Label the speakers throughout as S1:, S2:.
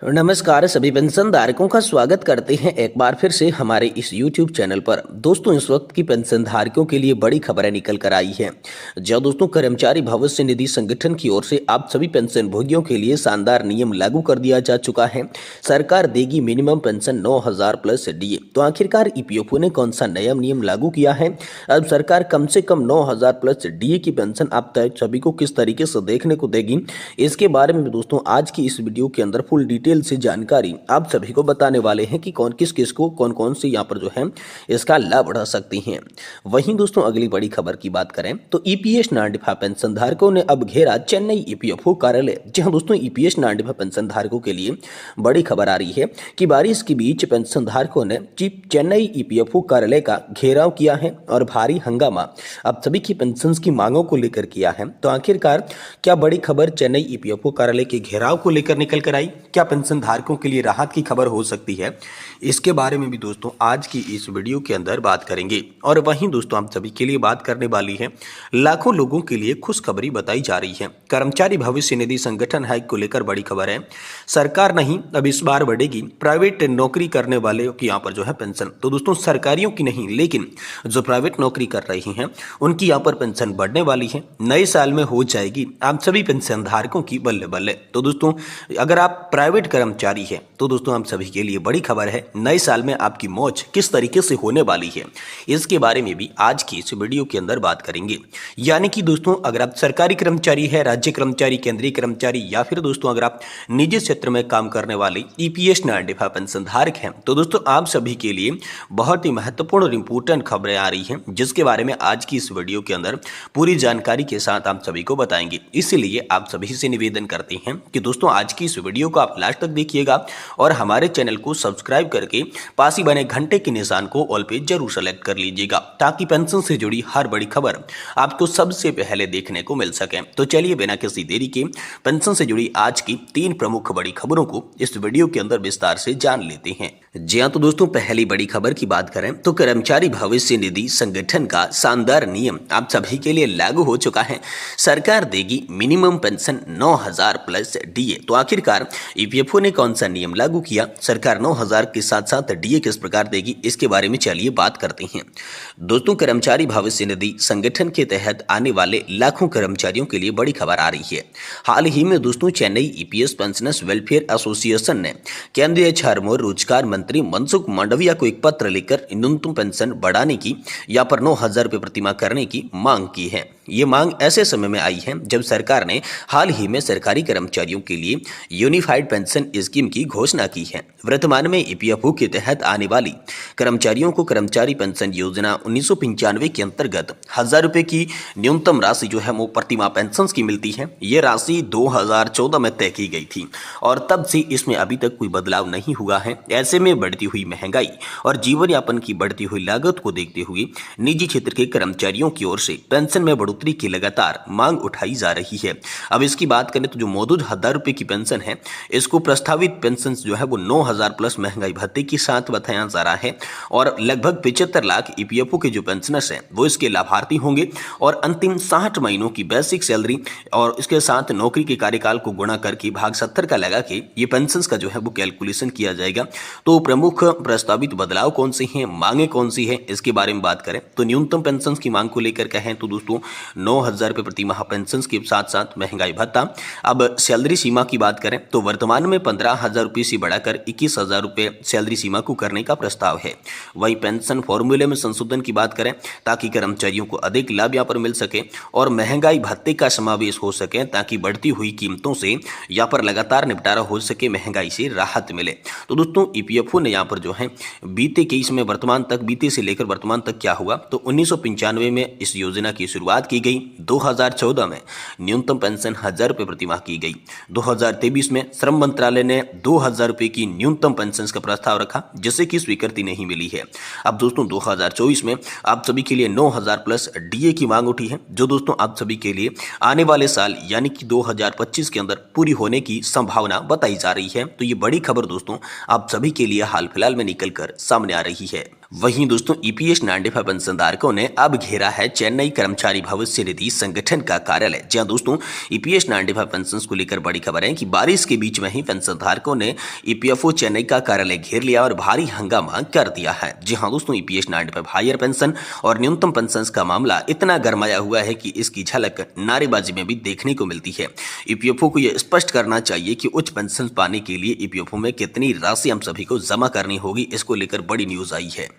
S1: नमस्कार सभी पेंशन धारकों का स्वागत करते हैं एक बार फिर से हमारे इस YouTube चैनल पर। दोस्तों इस वक्त की पेंशन धारकों के लिए बड़ी खबरें निकल कर आई हैं। जब दोस्तों कर्मचारी भविष्य निधि संगठन की ओर से आप सभी पेंशन भोगियों के लिए शानदार नियम लागू कर दिया जा चुका है। सरकार देगी मिनिमम पेंशन 9,000 प्लस डीए। तो आखिरकार ईपीएफओ ने कौन सा नया नियम लागू किया है? अब सरकार कम से कम 9,000 प्लस डीए की पेंशन आप सभी को किस तरीके से देखने को देगी, इसके बारे में दोस्तों आज की इस वीडियो के अंदर फुल डिटेल से जानकारी आप सभी को बताने वाले हैं कि किस को कौन से यहाँ पर जो है इसका लाभ उठा सकती हैं। वहीं दोस्तों अगली बड़ी खबर की बात करें तो ईपीएस 95 पेंशन धारकों ने अब घेरा चेन्नई ईपीएफओ कार्यालय। जी हाँ दोस्तों, ईपीएस 95 पेंशन धारकों के लिए बड़ी खबर आ रही है कि बारिश के बीच पेंशन धारकों ने चेन्नई ईपीएफओ कार्यालय का घेराव किया है और भारी हंगामा अब सभी की पेंशन की मांगों को लेकर किया है। तो आखिरकार क्या बड़ी खबर चेन्नई ईपीएफओ कार्यालय के घेराव को लेकर निकल कर आई? क्या पेंशन धारकों के लिए राहत की खबर हो सकती है? इसके बारे में भी दोस्तों आज की इस वीडियो के अंदर बात करेंगे। और वहीं दोस्तों आप सभी के लिए बात करने वाली है लाखों लोगों के लिए खुशखबरी बताई जा रही है। कर्मचारी भविष्य निधि संगठन हाइक को लेकर बड़ी खबर है। सरकार नहीं, अब इस बार बढ़ेगी प्राइवेट नौकरी करने वाले की यहाँ पर जो है पेंशन। तो दोस्तों सरकारियों की नहीं, लेकिन जो प्राइवेट नौकरी कर रही हैं उनकी यहाँ पर पेंशन बढ़ने वाली है। नए साल में हो जाएगी आप सभी पेंशन धारकों की बल्ले बल्ले। तो दोस्तों अगर आप प्राइवेट कर्मचारी है तो दोस्तों हम सभी के लिए बड़ी खबर है, नए साल में आपकी मौज किस तरीके से होने वाली है इसके बारे में भी आज की इस वीडियो के अंदर बात करेंगे। यानी कि दोस्तों अगर आप सरकारी कर्मचारी है, राज्य कर्मचारी, केंद्रीय कर्मचारी या फिर दोस्तों अगर आप निजी क्षेत्र में काम करने वाले ईपीएस 95 पेंशन धारक हैं तो दोस्तों आप सभी के लिए बहुत ही महत्वपूर्ण और इंपोर्टेंट खबरें आ रही हैं, जिसके बारे में आज की इस वीडियो के अंदर पूरी जानकारी के साथ आप सभी को बताएंगे। इसीलिए आप सभी से निवेदन करते हैं कि दोस्तों आज की इस वीडियो को आप लास्ट तक देखिएगा और हमारे चैनल को सब्सक्राइब करके पास ही बने घंटे के निशान को ऑल पे जरूर सेलेक्ट कर लीजिएगा, ताकि पेंशन से जुड़ी हर बड़ी खबर आपको सबसे पहले देखने को मिल सके। तो चलिए बिना किसी देरी के पेंशन से जुड़ी आज की 3 प्रमुख बड़ी खबरों को इस वीडियो के अंदर विस्तार से जान लेते हैं। जी हाँ, तो दोस्तों पहली बड़ी खबर की बात करें तो कर्मचारी भविष्य निधि संगठन का शानदार नियम आप सभी के लिए लागू हो चुका है। सरकार देगी मिनिमम पेंशन 9,000 प्लस डीए। तो आखिरकार ईपीएफओ ने कौन सा नियम लागू किया, सरकार 9,000 के साथ साथ डीए किस प्रकार देगी, इसके बारे में चलिए बात करते हैं। दोस्तों कर्मचारी भविष्य निधि संगठन के तहत आने वाले लाखों कर्मचारियों के लिए बड़ी खबर आ रही है। हाल ही में दोस्तों Chennai EPS pensioners welfare association ने केंद्रीय श्रम और रोजगार मंत्री मनसुख मांडविया को एक पत्र लिखकर न्यूनतम पेंशन बढ़ाने की या पर 9,000 रुपये प्रतिमाह करने की मांग की है। ये मांग ऐसे समय में आई है जब सरकार ने हाल ही में सरकारी कर्मचारियों के लिए यूनिफाइड पेंशन स्कीम की घोषणा की है। वर्तमान में ईपीएफओ के तहत आने वाली कर्मचारियों को कर्मचारी पेंशन योजना 1995 के अंतर्गत 1,000 रुपये की न्यूनतम राशि जो है वो प्रतिमाह पेंशन की मिलती है। ये राशि 2014 में तय की गई थी और तब से इसमें अभी तक कोई बदलाव नहीं हुआ है। ऐसे में बढ़ती हुई महंगाई और जीवन यापन की बढ़ती हुई लागत को देखते हुए निजी क्षेत्र के कर्मचारियों की ओर से पेंशन में बढ़ोतरी की लगातार मांग उठाई जा रही है। अब इसकी बात करें तो जो मौजूद 1,000 रुपये की पेंशन है, इसको प्रस्तावित पेंशन जो है वो 9,000 प्लस महंगाई भत्ते के साथ बताया जा रहा है और लगभग 75 लाख ईपीएफओ के जो पेंशनर्स हैं वो इसके लाभार्थी होंगे और अंतिम 60 महीनों की बेसिक सैलरी और इसके साथ नौकरी के कार्यकाल को गुणा करके भाग 70 का लगा के ये पेंशन का जो है वो कैलकुलेशन किया जाएगा। तो प्रमुख प्रस्तावित बदलाव कौन से हैं, मांगे कौन सी है, इसके बारे में बात करें तो न्यूनतम पेंशन की मांग को लेकर कहें तो दोस्तों 9,000 रुपये प्रति माह पेंशन के साथ साथ महंगाई भत्ता। अब सैलरी सीमा की बात करें तो वर्तमान में 15,000 रुपये से बढ़ाकर 21,000 रुपये सैलरी सीमा को करने का प्रस्ताव है। वहीं पेंशन फॉर्मूले में संशोधन की बात करें ताकि कर्मचारियों को अधिक लाभ यहाँ पर मिल सके और महंगाई भत्ते का समावेश हो सके, ताकि बढ़ती हुई कीमतों से यहाँ पर लगातार निपटारा हो सके, महंगाई से राहत मिले। तो दोस्तों ईपीएफओ ने यहाँ पर जो है बीते से लेकर वर्तमान तक क्या हुआ तो 1995 में इस योजना की शुरुआत की गई। 2014 में न्यूनतम पेंशन 1,000 रुपये प्रतिमाह की गई। 2023 में श्रम मंत्रालय ने 2,000 रुपये की न्यूनतम पेंशन का प्रस्ताव रखा, जिसे की स्वीकृति नहीं मिली है। अब दोस्तों 2024 में आप सभी के लिए 9,000 प्लस डीए की मांग उठी है, जो दोस्तों आप सभी के लिए आने वाले साल यानी कि 2025 के अंदर पूरी होने की संभावना बताई जा रही है। तो ये बड़ी खबर दोस्तों आप सभी के लिए हाल फिलहाल में निकल कर सामने आ रही है। वहीं दोस्तों ईपीएस 95 पेंशनधारकों ने अब घेरा है चेन्नई कर्मचारी भविष्य निधि संगठन का कार्यालय। जी हां दोस्तों, ईपीएस 95 पेंशन को लेकर बड़ी खबर है कि बारिश के बीच में ही पेंशनधारकों ने ईपीएफओ चेन्नई का कार्यालय घेर लिया और भारी हंगामा कर दिया है। जी हां दोस्तों, ईपीएस 95 हायर पेंशन और न्यूनतम पेंशन का मामला इतना गरमाया हुआ है कि इसकी झलक नारेबाजी में भी देखने को मिलती है। ईपीएफओ को यह स्पष्ट करना चाहिए कि उच्च पेंशन पाने के लिए ईपीएफओ में कितनी राशि हम सभी को जमा करनी होगी। इसको लेकर बड़ी न्यूज आई है।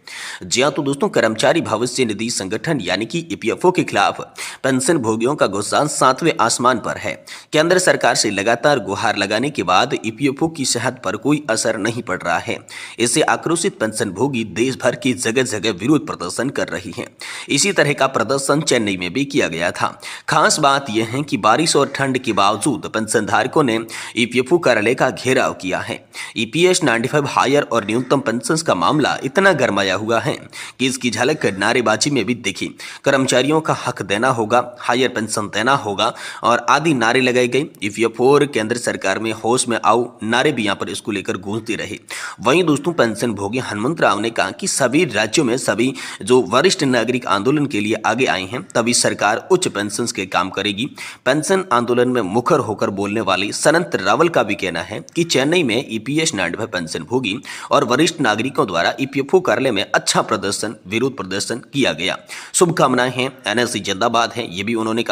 S1: जी हां तो दोस्तों, कर्मचारी भविष्य निधि संगठन यानी कि ईपीएफओ के खिलाफ पेंशन भोगियों का गुस्सा 7वें आसमान पर है। केंद्र सरकार से लगातार गुहार लगाने के बाद ईपीएफओ की सेहत पर कोई असर नहीं पड़ रहा है। इससे आक्रोशित पेंशन भोगी देश भर की जगह जगह विरोध प्रदर्शन कर रही हैं। इसी तरह का प्रदर्शन चेन्नई में भी किया गया था। खास बात यह है कि बारिश और ठंड के बावजूद पेंशनधारकों ने ईपीएफओ कार्यालय का घेराव किया है। ईपीएस 95 हायर और न्यूनतम पेंशन का मामला इतना गरमाया हुआ है कि इसकी झलक नारेबाजी में भी दिखी। कर्मचारियों का हक देना होगा, हायर पेंशन देना होगा और आदि नारे लगाए गए। ईपीएफओ और केंद्र सरकार में होश में आओ नारे भी यहाँ पर इसको लेकर गूंजते रहे। वहीं दोस्तों, पेंशन भोगी हनुमंत राव ने कहा कि सभी राज्यों में सभी जो वरिष्ठ नागरिक आंदोलन के लिए आगे आए हैं तभी सरकार उच्च पेंशन के काम करेगी। पेंशन आंदोलन में मुखर होकर बोलने वाली सनत रावल का भी कहना है कि चेन्नई में ईपीएस 95 पेंशन भोगी और वरिष्ठ नागरिकों द्वारा ईपीएफओ कार्यालय में अच्छा प्रदर्शन, विरोध प्रदर्शन किया गया। शुभकामनाएं हैं, एनएससी जिंदाबाद है, ये भी उन्होंने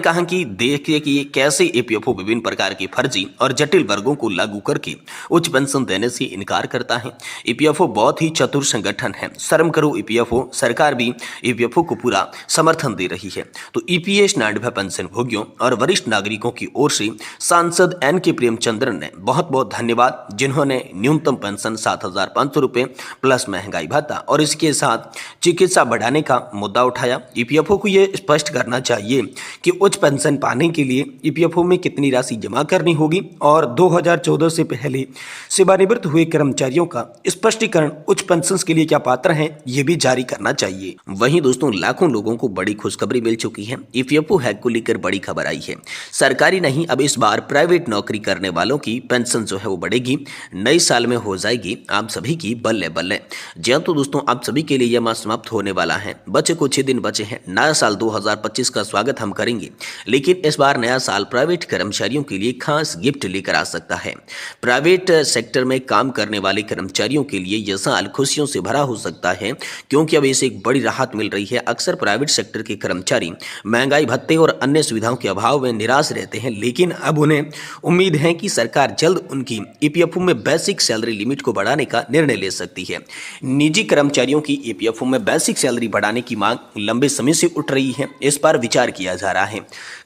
S1: कहा कि देखिए कि कैसे ईपीएफओ विभिन्न प्रकार के फर्जी और जटिल वर्गों को लागू करके उच्च पेंशन देने से इनकार करता है। ईपीएफओ बहुत ही चतुर संगठन है, शर्म करो ईपीएफओ। सरकार भी ईपीएफओ को पूरा समर्थन दे रही है। तो ईपीएस 95 पेंशन भोगियों और वरिष्ठ नागरिकों की ओर से सांसद एन के प्रेमचंद्रन ने बहुत बहुत धन्यवाद, जिन्होंने न्यूनतम पेंशन 7,500 रुपए प्लस महंगाई भत्ता और इसके साथ चिकित्सा बढ़ाने का मुद्दा उठाया। ईपीएफओ को यह स्पष्ट करना चाहिए कि उच्च पेंशन पाने के लिए ईपीएफओ में कितनी राशि जमा करनी होगी और 2014 से पहले सेवानिवृत्त हुए कर्मचारियों का स्पष्टीकरण उच्च पेंशन के लिए क्या पात्र हैं, ये भी जारी करना चाहिए। वहीं दोस्तों, लाखों लोगों को बड़ी खुशखबरी मिल चुकी है। ईपीएफओ हैक को लेकर बड़ी खबर आई है। सरकारी नहीं, अब इस बार प्राइवेट नौकरी करने वालों की पेंशन जो है वो बढ़ेगी। नए साल में हो जाएगी आप सभी की बल्ले बल्ले। जी हां तो दोस्तों, आप सभी के लिए यह माह समाप्त होने वाला है। बचे कुछ ही दिन बचे हैं। नया साल 2025 का स्वागत हम करेंगे, लेकिन इस बार नया साल प्राइवेट कर्मचारियों के लिए खास गिफ्ट लेकर आ सकता है। प्राइवेट सेक्टर में काम करने वाले कर्मचारियों के लिए यह साल खुशियों से भरा हो सकता है, क्योंकि अब इसे एक बड़ी राहत मिल रही है। अक्सर प्राइवेट सेक्टर के कर्मचारी महंगाई भत्ते और अन्य सुविधाओं के अभाव में निराश रहते हैं, लेकिन अब उन्हें उम्मीद है कि सरकार जल्द उनकी ईपीएफओ में बेसिक सैलरी लिमिट को बढ़ाने का निर्णय ले सकती है। निजी कर्मचारियों की ईपीएफओ में बेसिक सैलरी बढ़ाने की मांग लंबे समय से उठ रही है। इस पर विचार किया जा रहा है।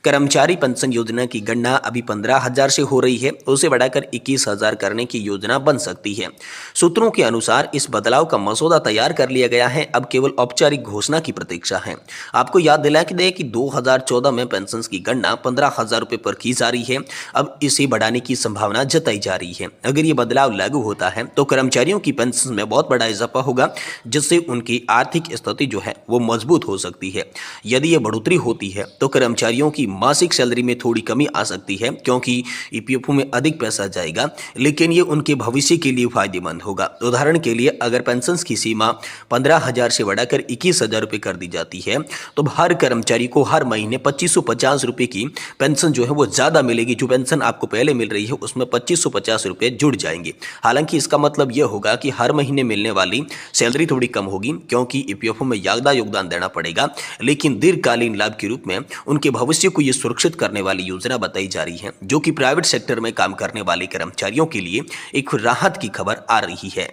S1: कर्मचारी पेंशन योजना की गणना अभी 15,000 से हो रही है, उसे बढ़ाकर 21,000 करने की योजना बन सकती है। सूत्रों के अनुसार इस बदलाव का मसौदा तैयार कर लिया गया है, अब केवल औपचारिक घोषणा की प्रतीक्षा है। आपको याद दिला के दें कि 2014 में पेंशन की गणना 15,000 रुपए पर की जा रही है। अब इसे बढ़ाने की संभावना जताई जा रही है। अगर ये बदलाव लागू होता है तो कर्मचारियों की पेंशन में बहुत बड़ा इजाफा होगा, जिससे उनकी आर्थिक स्थिति जो है वो मजबूत हो सकती है। यदि ये बढ़ोतरी होती है तो कर्मचारियों की मासिक सैलरी में थोड़ी कमी आ सकती है, क्योंकि ईपीएफओ में अधिक पैसा जाएगा, लेकिन ये उनके भविष्य के लिए फायदेमंद होगा। उदाहरण के लिए, अगर पेंशन की सीमा 15,000 से बढ़ाकर 21,000 रुपये कर दी जाती है तो हर कर्मचारी को हर महीने 2,550 रुपये की पेंशन जो है वो ज्यादा मिलेगी। जो पेंशन आपको पहले मिल रही है उसमें 2,550 रुपये जुड़ जाएंगे। हालांकि इसका मतलब यह होगा कि हर महीने मिलने वाली सैलरी थोड़ी कम होगी, क्योंकि ईपीएफओ में ज्यादा योगदान देना पड़ेगा, लेकिन दीर्घकालीन लाभ के रूप में उनके भविष्य को ये सुरक्षित करने वाली योजना बताई जा रही है, जो कि प्राइवेट सेक्टर में काम करने वाले कर्मचारियों के लिए एक राहत की खबर आ रही है।